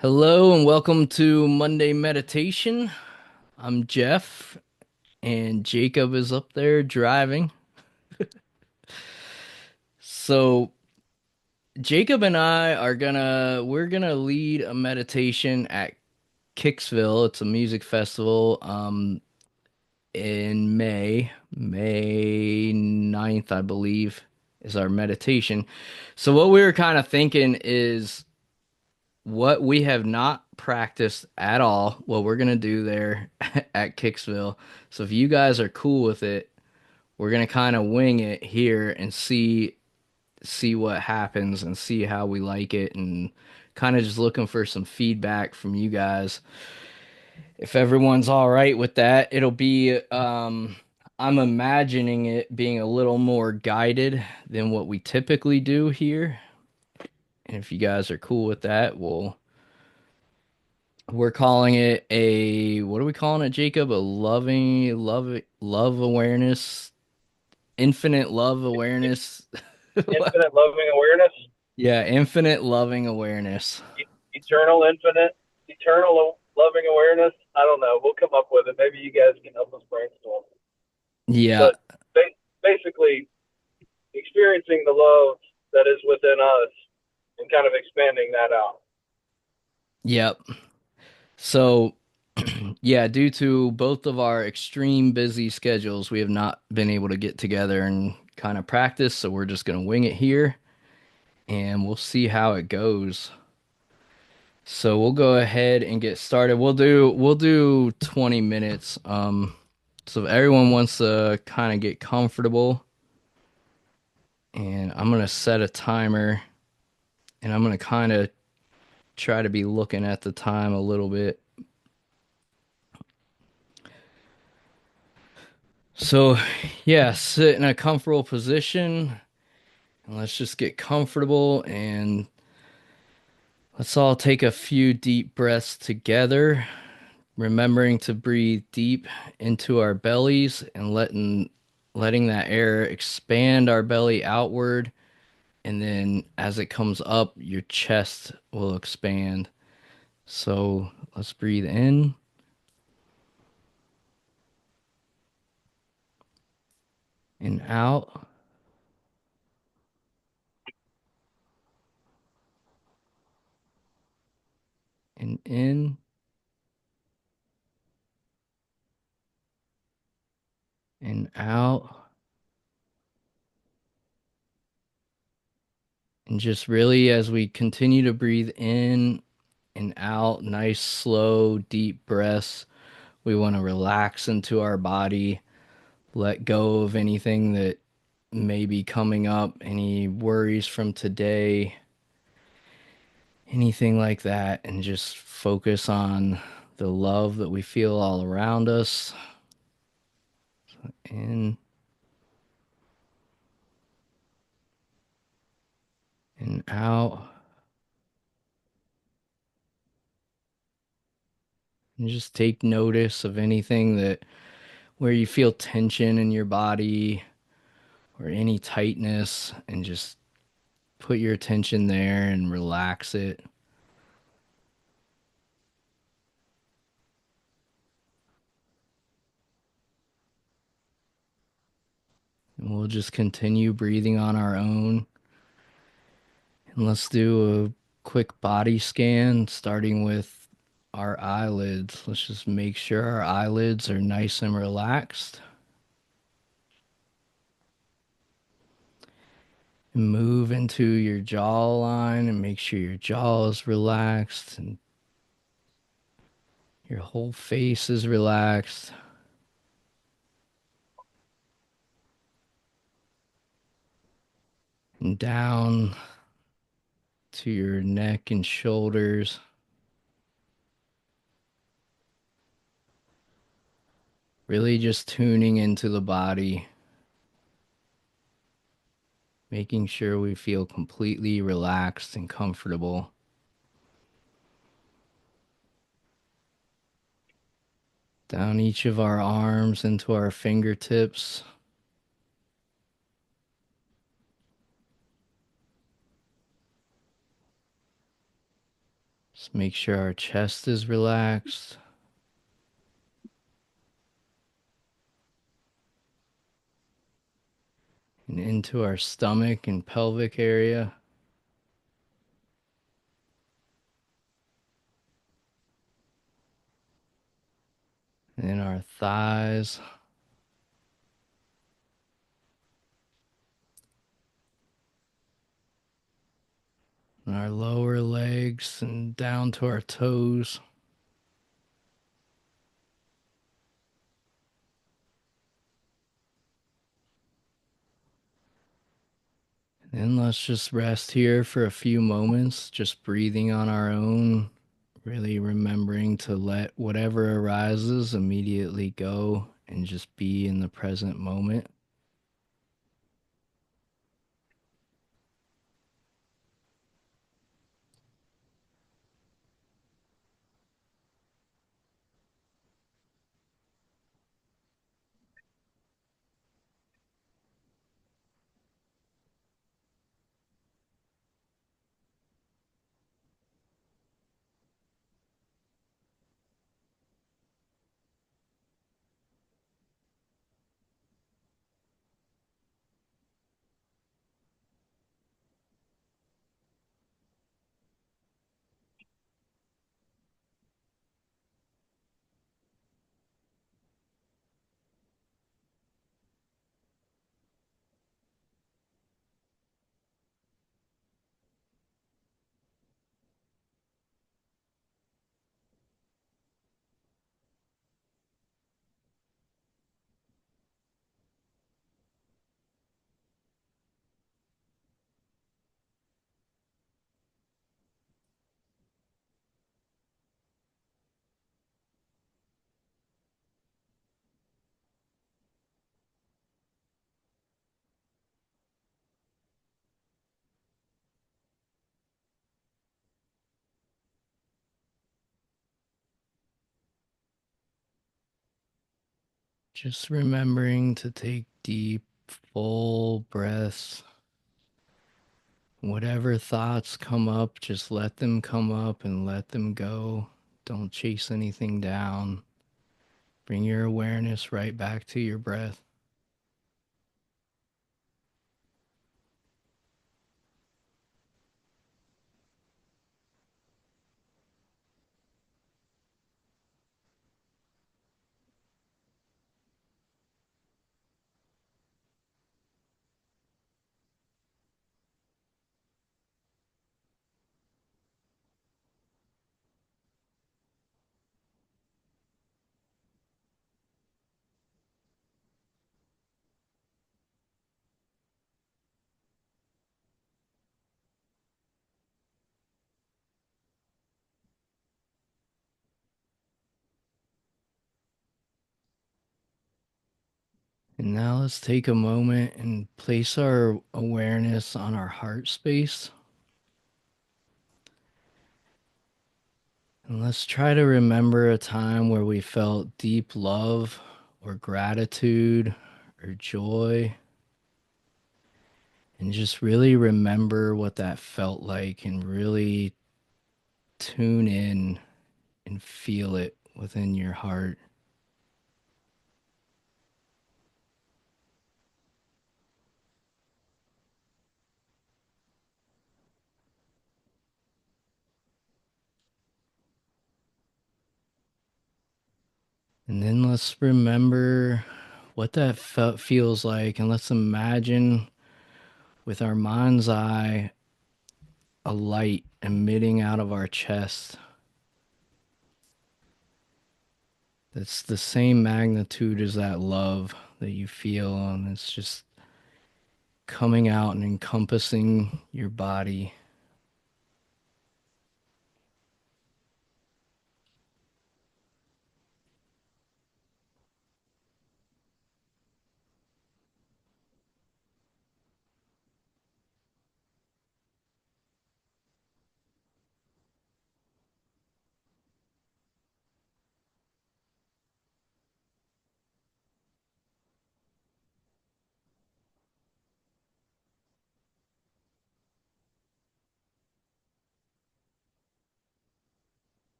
Hello and welcome to Monday Meditation. I'm Jeff and Jacob is up there driving. So Jacob and I are we're gonna lead a meditation at Kicksville. It's a music festival in May 9th, I believe, is our meditation. So what we were kind of thinking is what we have not practiced at all, what we're gonna do there at Kicksville. So if you guys are cool with it, we're gonna kind of wing it here and see what happens and see how we like it and kind of just looking for some feedback from you guys. If everyone's all right with that, it'll be I'm imagining it being a little more guided than what we typically do here. And if you guys are cool with that, we're calling it what are we calling it, Jacob? A love awareness, infinite love awareness. What? Infinite loving awareness, Yeah, infinite loving awareness. eternal infinite, eternal loving awareness. I don't know. We'll come up with it. Maybe you guys can help us brainstorm. Yeah, But basically, experiencing the love that is within us and kind of expanding that out. yep. So, yeah, due to both of our extreme busy schedules, we have not been able to get together and kind of practice. So we're just gonna wing it here and we'll see how it goes. So we'll go ahead and get started. We'll do 20 minutes. So if everyone wants to kind of get comfortable, and I'm gonna set a timer, and I'm gonna kind of try to be looking at the time a little bit. So yeah, sit in a comfortable position, and let's just get comfortable, and let's all take a few deep breaths together, remembering to breathe deep into our bellies and letting that air expand our belly outward, and then as it comes up your chest will expand. So let's breathe in and out and in and out, and just really as we continue to breathe in and out, nice slow deep breaths, we want to relax into our body, let go of anything that may be coming up, any worries from today, anything like that, and just focus on the love that we feel all around us. In and out, and just take notice of anything that where you feel tension in your body or any tightness, and just put your attention there and relax it. And we'll just continue breathing on our own. And let's do a quick body scan, starting with our eyelids. Let's just make sure our eyelids are nice and relaxed. And move into your jawline and make sure your jaw is relaxed and your whole face is relaxed. And down to your neck and shoulders. Really just tuning into the body, making sure we feel completely relaxed and comfortable. Down each of our arms into our fingertips. Let's make sure our chest is relaxed and into our stomach and pelvic area, and in our thighs, and our lower legs, and down to our toes. And let's just rest here for a few moments, just breathing on our own, really remembering to let whatever arises immediately go and just be in the present moment. Just remembering to take deep, full breaths. Whatever thoughts come up, just let them come up and let them go. Don't chase anything down. Bring your awareness right back to your breath. And now let's take a moment and place our awareness on our heart space. And let's try to remember a time where we felt deep love or gratitude or joy. And just really remember what that felt like and really tune in and feel it within your heart. And then let's remember what that feels like. And let's imagine with our mind's eye a light emitting out of our chest that's the same magnitude as that love that you feel. And it's just coming out and encompassing your body.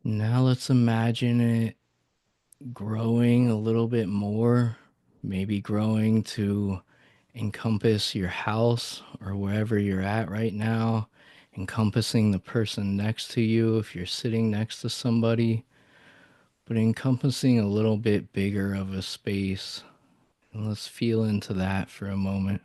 Now let's imagine it growing a little bit more, maybe growing to encompass your house or wherever you're at right now, encompassing the person next to you if you're sitting next to somebody, but encompassing a little bit bigger of a space. And let's feel into that for a moment.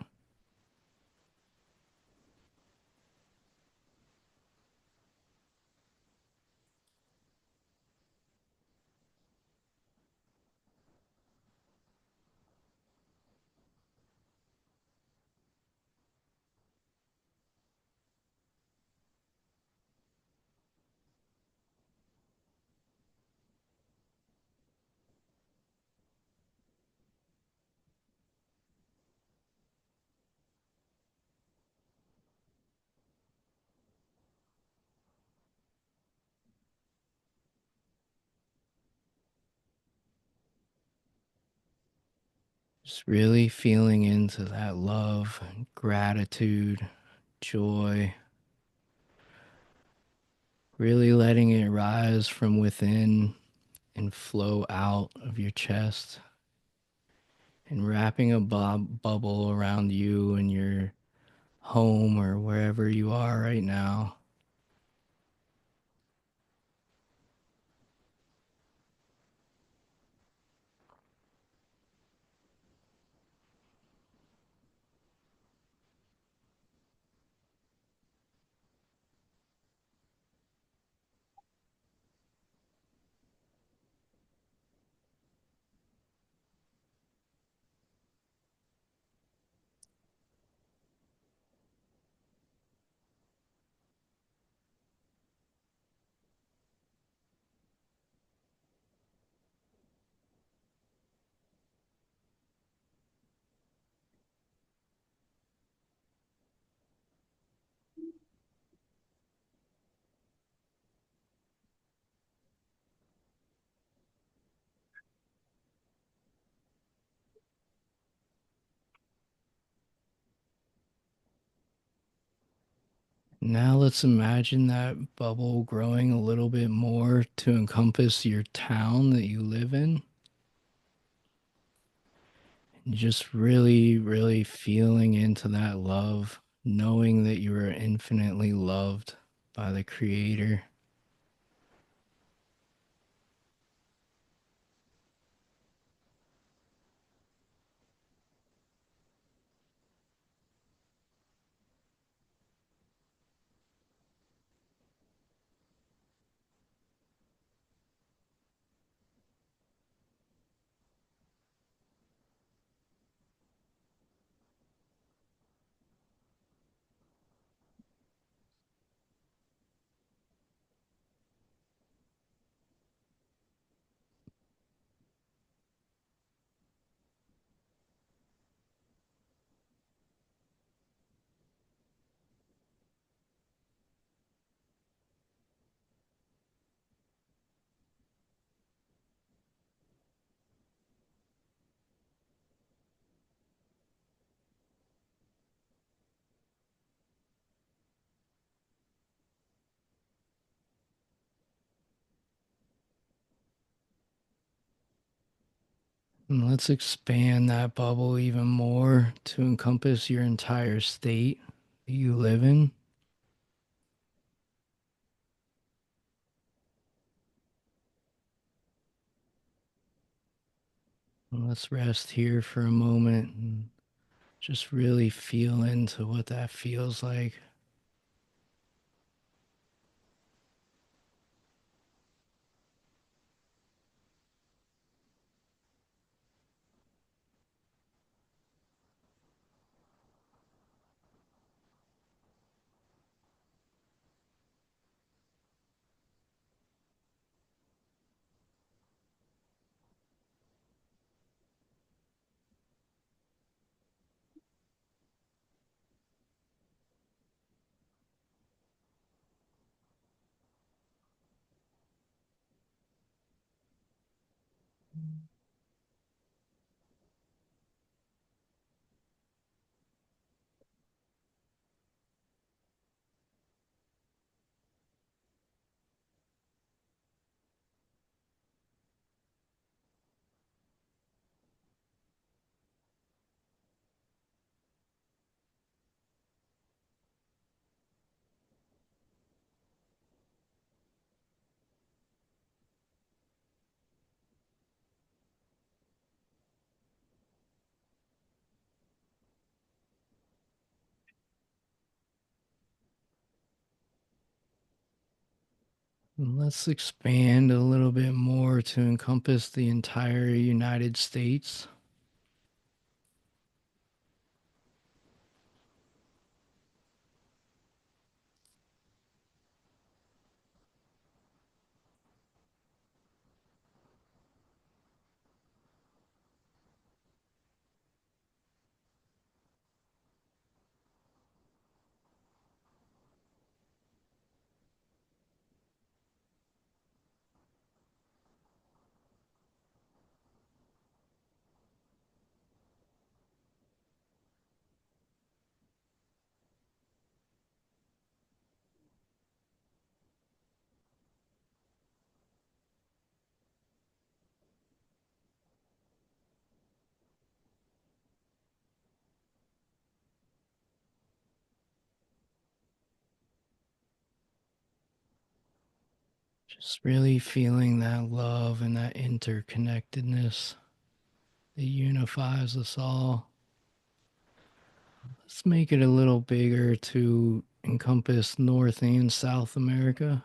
Just really feeling into that love, gratitude, joy, really letting it rise from within and flow out of your chest and wrapping a bubble around you and your home or wherever you are right now. Now let's imagine that bubble growing a little bit more to encompass your town that you live in. And just really, really feeling into that love, knowing that you are infinitely loved by the Creator. And let's expand that bubble even more to encompass your entire state that you live in. And let's rest here for a moment and just really feel into what that feels like. Let's expand a little bit more to encompass the entire United States. Just really feeling that love and that interconnectedness that unifies us all. Let's make it a little bigger to encompass North and South America.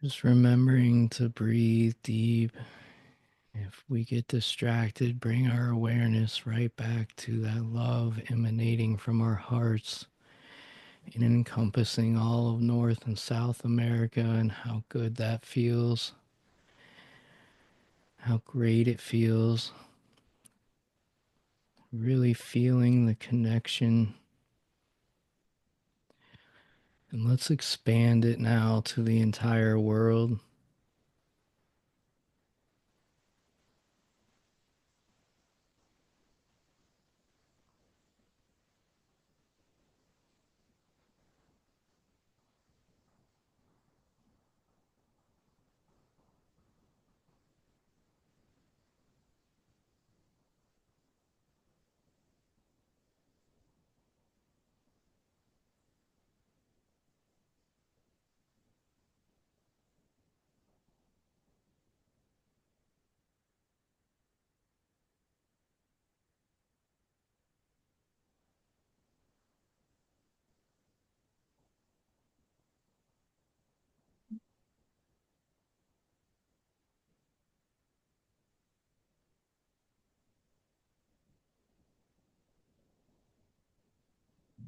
Just remembering to breathe deep. If we get distracted, bring our awareness right back to that love emanating from our hearts and encompassing all of North and South America and how good that feels, how great it feels. Really feeling the connection. And let's expand it now to the entire world.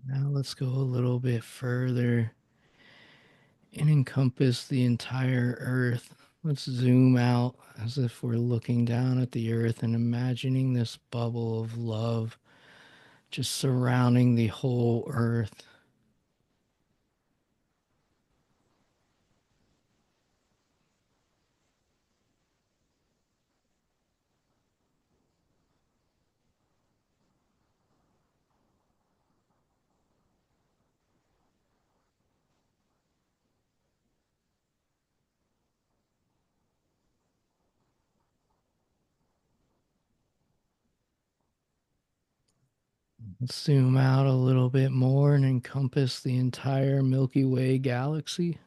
Now let's go a little bit further and encompass the entire earth. Let's zoom out as if we're looking down at the earth and imagining this bubble of love just surrounding the whole earth. Let's zoom out a little bit more and encompass the entire Milky Way galaxy.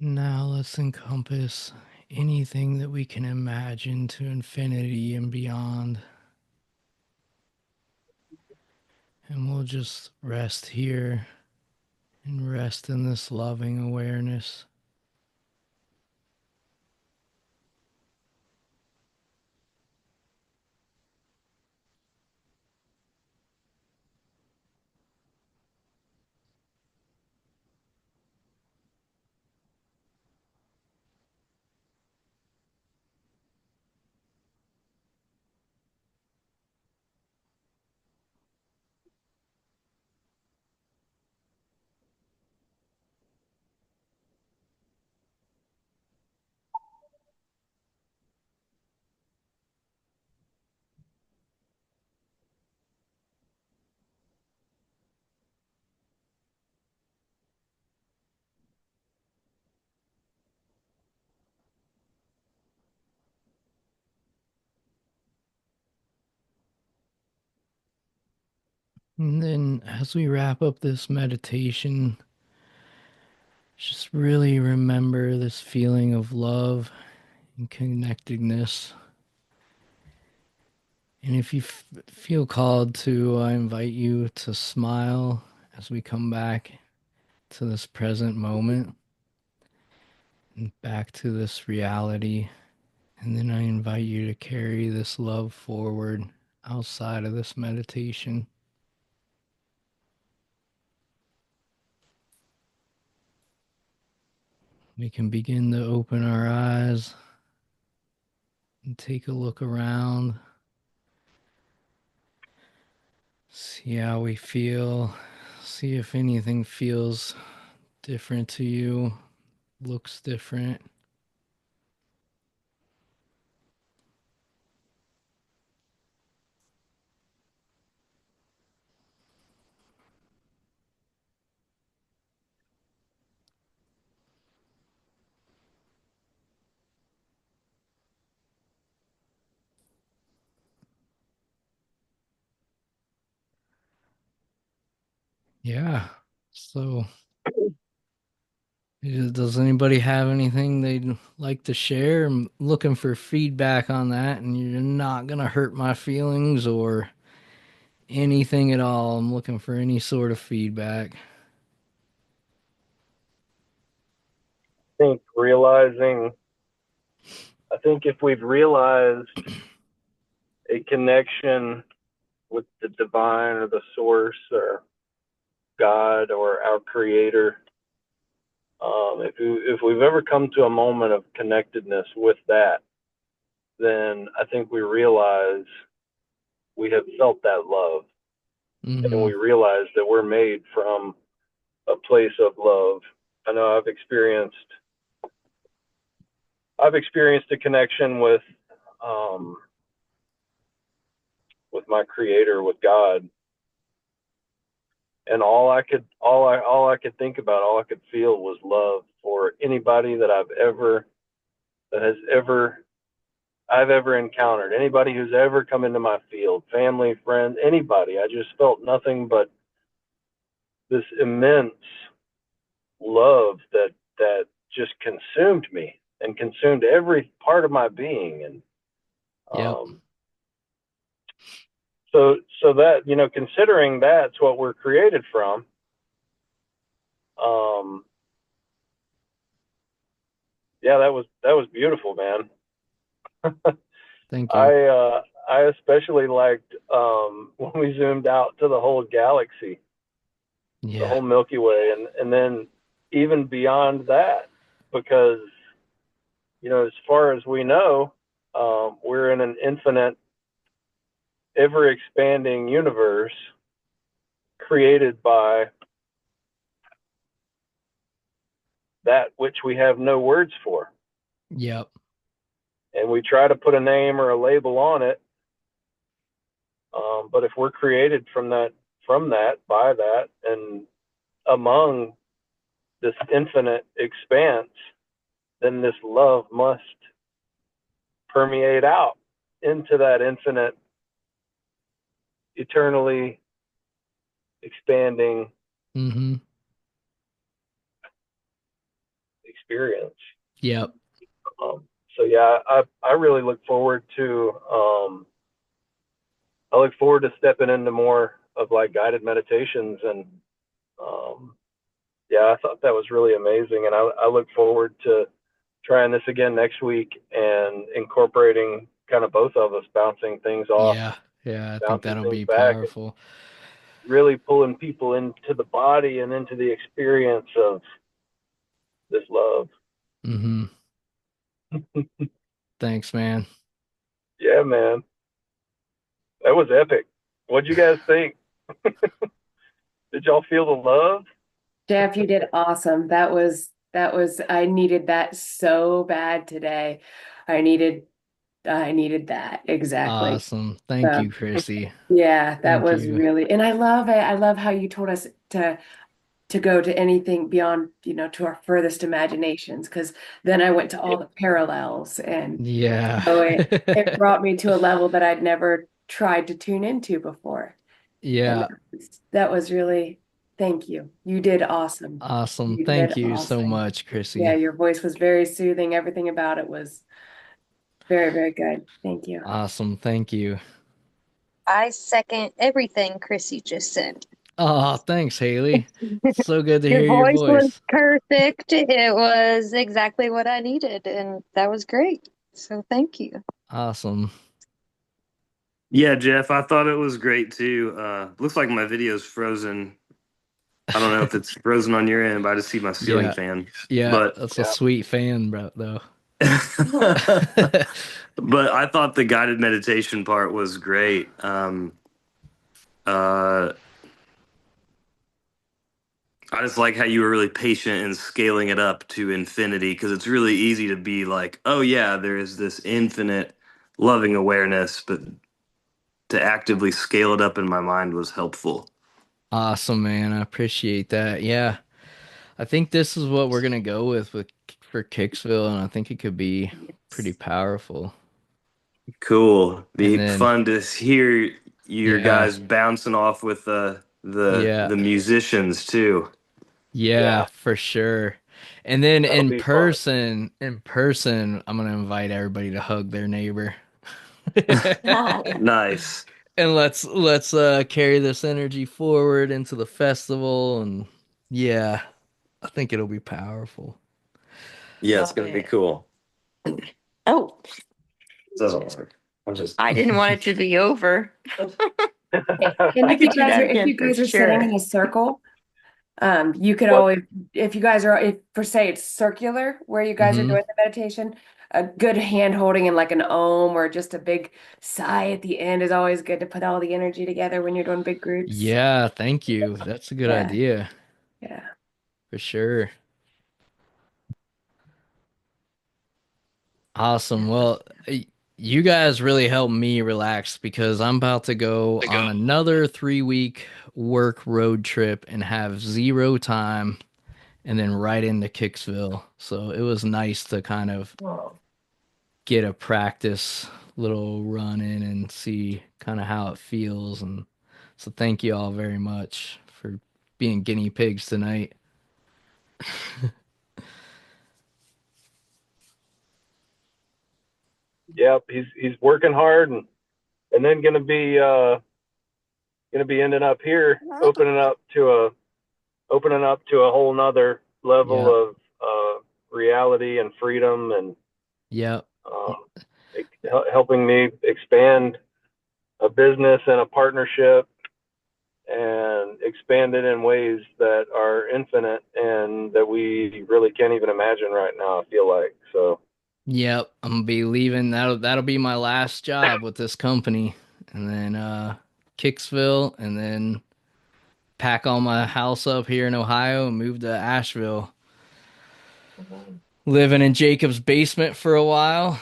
Now let's encompass anything that we can imagine to infinity and beyond. And we'll just rest here and rest in this loving awareness. And then as we wrap up this meditation, just really remember this feeling of love and connectedness. And if you feel called to, I invite you to smile as we come back to this present moment and back to this reality. And then I invite you to carry this love forward outside of this meditation. We can begin to open our eyes and take a look around, see how we feel, see if anything feels different to you, looks different. Yeah. So, does anybody have anything they'd like to share? I'm looking for feedback on that, and you're not going to hurt my feelings or anything at all. I'm looking for any sort of feedback. think realizing, I think if we've realized a connection with the divine or the source or God or our creator, if we've ever come to a moment of connectedness with that, then I think we realize we have felt that love and Mm-hmm. we realize that we're made from a place of love. I know I've experienced a connection um, with my creator, with God, and all I could think about, all I could feel was love for anybody that has ever I've ever encountered, anybody who's ever come into my field, family, friends, anybody. I just felt nothing but this immense love that just consumed me and consumed every part of my being. And Yep. um, so that, considering that's what we're created from, um, yeah, that was beautiful, man. Thank you. I especially liked when we zoomed out to the whole galaxy, the Yeah. whole Milky Way, and then even beyond that, because as far as we know, we're in an infinite, ever expanding universe created by that which we have no words for, Yep. and we try to put a name or a label on it. But if we're created from that, by that, and among this infinite expanse, then this love must permeate out into that infinite, eternally expanding Mm-hmm. experience. Yep. So yeah, I really look forward to I look forward to stepping into more of like guided meditations and um, yeah, I thought that was really amazing, and I look forward to trying this again next week and incorporating kind of both of us bouncing things off, Yeah. Yeah. I think bouncing that'll things be back, and powerful. really pulling people into the body and into the experience of this love. Hmm. Thanks, man. Yeah, man, that was epic. What'd you guys think? Did y'all feel the love? Jeff, you did awesome. That was I needed that so bad today. I needed I needed that exactly. Awesome. Thank So you, Chrissy. yeah, that Thank was you. really, and I love it. I love how you told us to go to anything beyond, to our furthest imaginations, because then I went to all the parallels, and Yeah. so it brought me to a level that I'd never tried to tune into before. And Yeah. that was really, thank you. You did awesome. Awesome. You did Thank you so awesome. much, Yeah, Chrissy. your voice was very soothing. Everything about it was very, very good. Thank you. Awesome. Thank you. I second everything Chrissy just said. Oh, thanks, Haley. So good to Your hear your voice was voice. perfect. It was exactly what I needed, and that was great. So thank you. Awesome. Yeah, Jeff, I thought it was great too. Looks like my video's frozen. I don't know if it's frozen on your end, but I just see my ceiling Yeah. fan. Yeah. But That's a Yeah, sweet fan, bro, though. but I thought the guided meditation part was great. Uh, I just like how you were really patient in scaling it up to infinity because it's really easy to be like, oh yeah, there is this infinite loving awareness, but to actively scale it up in my mind was helpful. Awesome, man. I appreciate that. Yeah. I think this is what we're gonna go with for Kicksville, and I think it could be pretty Yes. powerful. Cool. And Be then, fun to hear your yeah, guys bouncing off with yeah, the musicians too. yeah, yeah, for sure. And then that'll be fun. in person, I'm gonna invite everybody to hug their neighbor. Nice. And let's carry this energy forward into the festival, and yeah, I think it'll be powerful. Yeah, it's Love gonna be it. cool. Oh, So I'm just I didn't want it to be over. And I if could you do guys are that if again you for guys are sitting sure. in a circle, you could What? always, if you guys are, if for say it's circular where you guys are Hmm. doing the meditation, a good hand holding in like an ohm or just a big sigh at the end is always good to put all the energy together when you're doing big groups. Yeah, thank you. That's a good Yeah, idea yeah. for sure. Awesome. Well, you guys really helped me relax because I'm about to go on another 3 week work road trip and have zero time and then right into Kicksville. So it was nice to kind of get a practice little run in and see kind of how it feels. And so thank you all very much for being guinea pigs tonight. Yep, he's working hard and then gonna be ending up here, opening up to a whole nother level Yep. of reality and freedom and Yep. um, helping me expand a business and a partnership and expand it in ways that are infinite and that we really can't even imagine right now. I feel like so. Yep, I'm gonna be leaving. That'll be my last job with this company, and then Kicksville, and then pack all my house up here in Ohio and move to Asheville. Living in Jacob's basement for a while,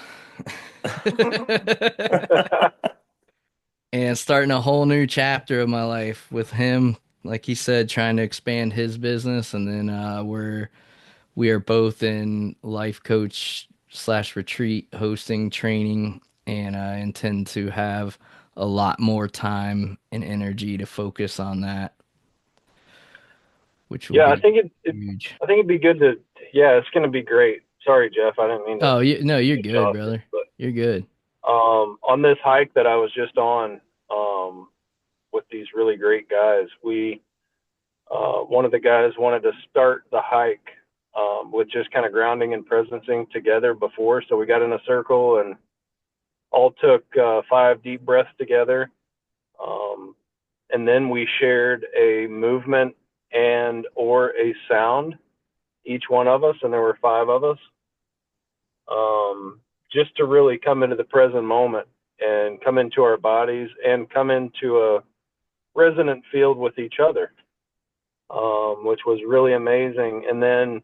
and starting a whole new chapter of my life with him. Like he said, trying to expand his business, and then we are both in life coach slash retreat hosting training, and I intend to have a lot more time and energy to focus on that, which will Yeah, be huge. I think it'd be good to Yeah, it's going to be great. Sorry, Jeff. I didn't mean to Oh, no, you're cut you good, off there. brother. But You're good. on this hike that I was just on with these really great guys, one of the guys wanted to start the hike with just kind of grounding and presencing together before. So we got in a circle and all took 5 deep breaths together. Um, and then we shared a movement and or a sound, each one of us, and there were 5 of us, just to really come into the present moment and come into our bodies and come into a resonant field with each other, which was really amazing. And then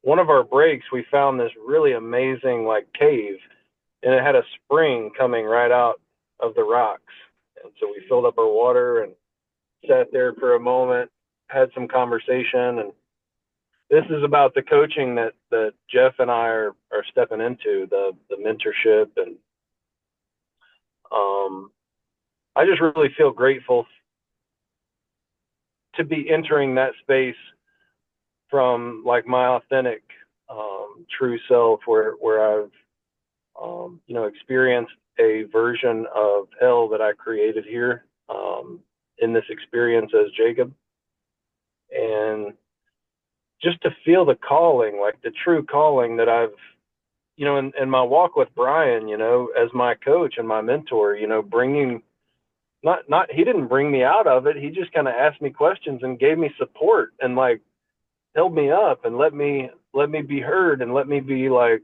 one of our breaks, we found this really amazing like cave, and it had a spring coming right out of the rocks. And so we filled up our water and sat there for a moment, had some conversation, and this is about the coaching that Jeff and I are stepping into, the mentorship, and I just really feel grateful to be entering that space from like my authentic true self, where I've experienced a version of hell that I created here in this experience as Jacob, and just to feel the calling, like the true calling that I've, in my walk with Brian, as my coach and my mentor, bringing not he didn't bring me out of it. He just kind of asked me questions and gave me support and like held me up and let me be heard and let me be like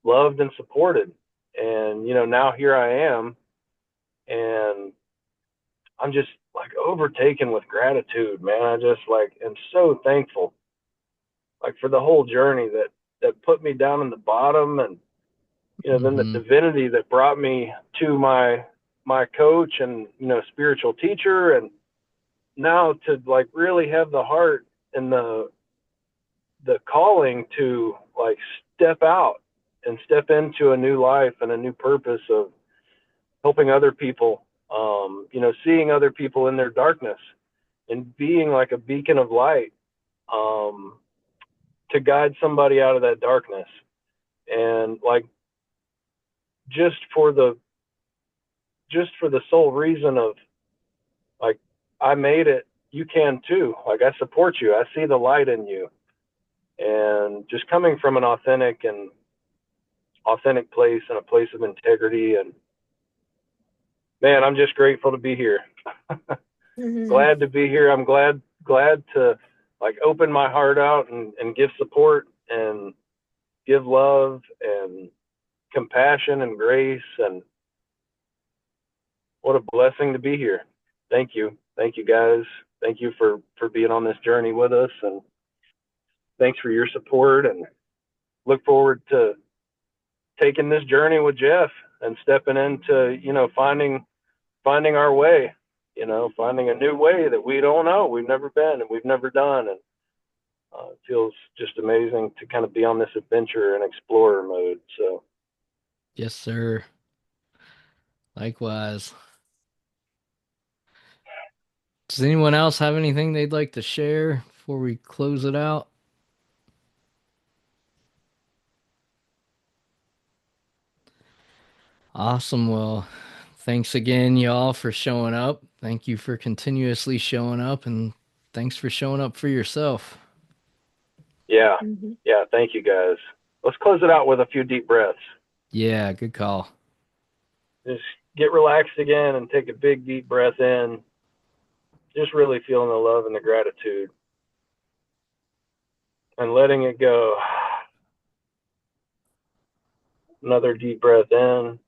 loved and supported. And now here I am, and I'm just like overtaken with gratitude, man. I just like am so thankful, like for the whole journey that put me down in the bottom, and then the Hmm. divinity that brought me to my coach and spiritual teacher, and now to like really have the heart and the calling to like step out and step into a new life and a new purpose of helping other people, seeing other people in their darkness and being like a beacon of light, um, to guide somebody out of that darkness. And like just for the sole reason of like, I made it, you can too. Like I support you. I see the light in you. And just coming from an authentic place and a place of integrity. And man, I'm just grateful to be here. Mhm. Glad to be here. I'm glad to like open my heart out and give support and give love and compassion and grace. And what a blessing to be here. Thank you. Thank you guys. Thank you for being on this journey with us, and thanks for your support, and look forward to taking this journey with Jeff and stepping into, finding our way, finding a new way that we don't know, we've never been and we've never done. And it feels just amazing to kind of be on this adventure and explorer mode. So, Yes, sir. Likewise. Does anyone else have anything they'd like to share before we close it out? Awesome. Well, thanks again, y'all, for showing up. Thank you for continuously showing up, and thanks for showing up for yourself. yeah, Mhm. yeah, thank you guys. Let's close it out with a few deep breaths. Yeah, good call. Just get relaxed again and take a big, deep breath in. Just really feeling the love and the gratitude and letting it go. Another deep breath in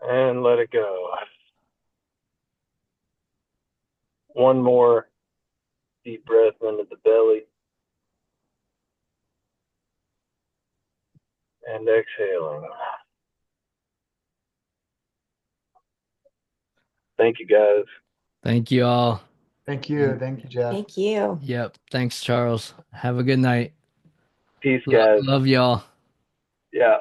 and let it go. One more deep breath into the belly and exhaling. Thank you guys. Thank you all. Thank you. And Thank you, Jeff. Thank you. yep, thanks, Charles. Have a good night. Peace, guys. Love y'all. Yeah.